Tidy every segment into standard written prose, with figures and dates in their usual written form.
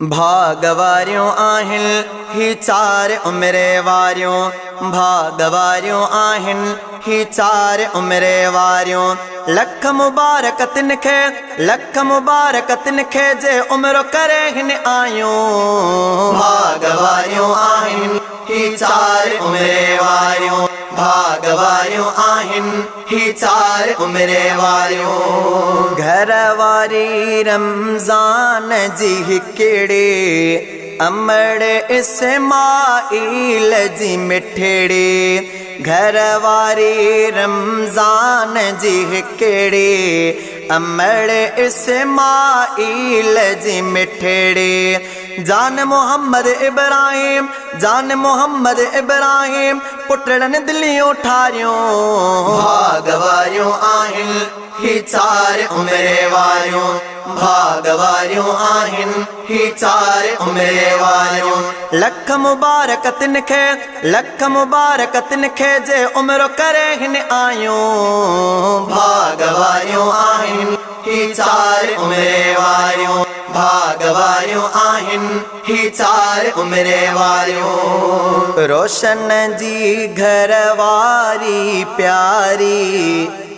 भागवारियों आहिन ही चार उमरे वारियों, भागवारियों आहिन ही चार उमरे वारियों। लख मुबारक तिनखे, लख मुबारक तिनखे जे उमरो करे हिन आयूं। भागवारियों आहिन ही चार उमरे वारियों, भागवारियों आहिन ही चार उमरे वारियों। घर वारी रमज़ान जी हिकिड़ी, अमड़ इस्माइल जी मिठड़ी। घर वारी रमज़ान जी हिकिड़ी, अमड़ इस्माइल जी मिठड़ी। जान मोहम्मद इब्राहिम, जान मोहम्मद इब्राहिम पुटड़न दिलियों ठारियों। भागवारियों आहिन ही चार उमरे वारियों, भागवारियों आहिन ही चार उमरे वारियों। लख मुबारक तिनखे, लख मुबारक तिनखे जे उमरो करे हिन आयूं। भागवारियों आहिन ही चार उमरे वारियों, भागवारियों आहिन ही चार उमरे वारियों। रोशन जी घर वारी प्यारी,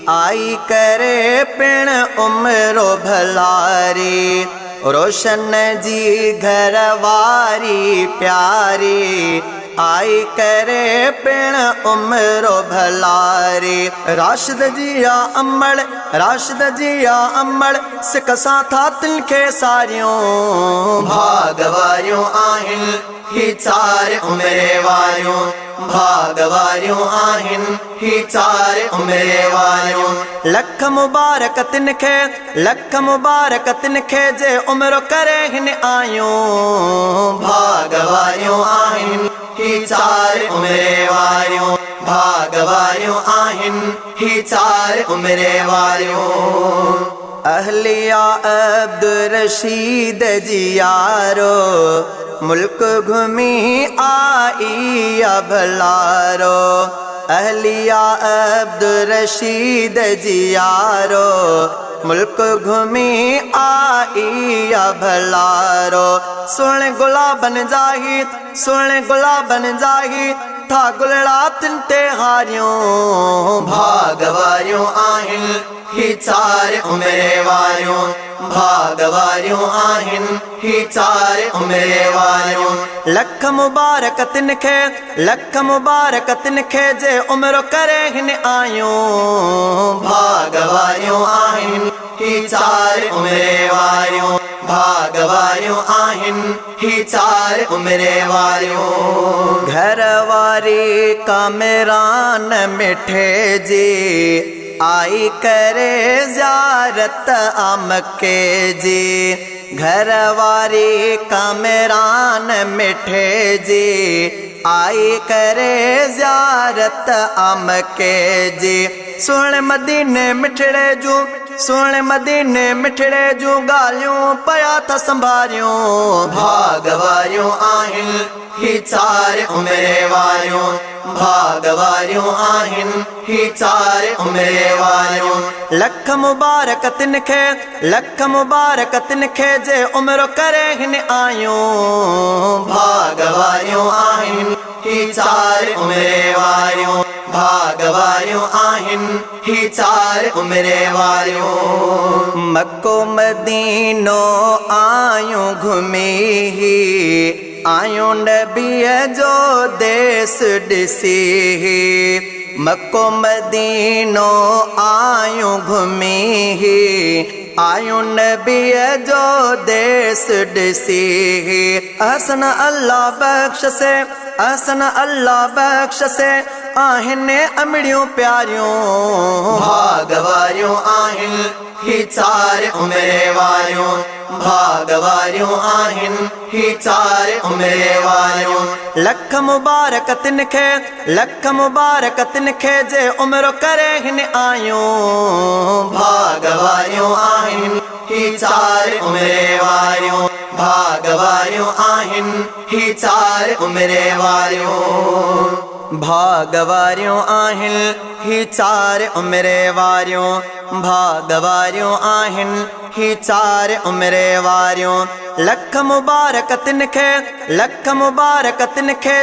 आई करे पिण उमरो भलारी। रोशन जी घर वारी प्यारी, आई करे पिण उमरो भलारी। राशिद जिया अमड़, राशिद जिया अमड़ सिक सां था तिनखे सारियों। भागवारियों आहिन ही चार उमरे वारियों, भागवारियों आहिन ही चार उमरे वारियों। लख मुबारक तिनखे, लख मुबारक तिनखे जे उमरो करे हिन आयूं। भागवारियों आहिन ही चार उमरे वारियों, भागवारियों आहिन ही चार उमरे वारियों। अहलिया अब्दुल रशीद जी यारो, मुल्क घुमी आई भलारो। अहलिया अब्दुल रशीद जी यारो, मुल्क घुमी आई भलारो। सुन गुलाबन जाही, सुन गुलाबन जाही था गुलड़ा तिन ते हारियों। भागवारियों आहिन ही चार उमरे वारियों, भागवारियों आहिन ही चार उमरे वारियों। लख मुबारक तिनखे, लख मुबारक तिनखे जे उमरो करे हिन आयूं। भागवारियों आहिन ही चार उमरे वारियों, भागवारियों आहिन ही चार उमरे वारियों। घर वारी कामरान मिठे जी, आई करे ज़ियारत आमके जी। घर वारी कामरान मिठे जी, आई करे ज़ियारत आमके जी। सुन मदीने मिठड़े जूं, सुन मदीने मिठड़े जूं ॻाल्हियूं पया था संभारियूं। भागवारियों आहिन ही चार उमरे वारियों, भागवारियों आहिन ही चार उमरे वारियों। लख मुबारक तिनखे, लख मुबारक तिनखे जे उमरो करे हिन आयूं। भागवारियों आहिन ही चार उमरे वारियों, भागवारियों आहिन ही चार उमरे वारियों। मक्को मदीनो आयूं घुमी ही, आयूं नबीअ जो देस ॾिसी ही। मक्को मदीनो आयूं घुमी ही, आयूं नबीअ जो देस ॾिसी ही। अहसन अल्लाह बख्श से, अहसन अल्लाह बख्श से आहिन अमड़ियों प्यारियों। भागवारियों आहिन ही चार उमरे वारियों, भागवारियों आहिन ही चार उमरे वारियों। लख मुबारक तिनखे, लख मुबारक तिनखे जे उमरो करे हिन आयूं। भागवारियों आहिन ही चार उमरे वारियों, भागवारियों आहिन ही चार उमरे वारियों। भाग वारियूं आहिनि ही चार उमिरे वारियूं भाग वारियूं आहिनि ही चार उमिरे वारियूं लख मुबारक तिनखे लख मुबारक तिनखे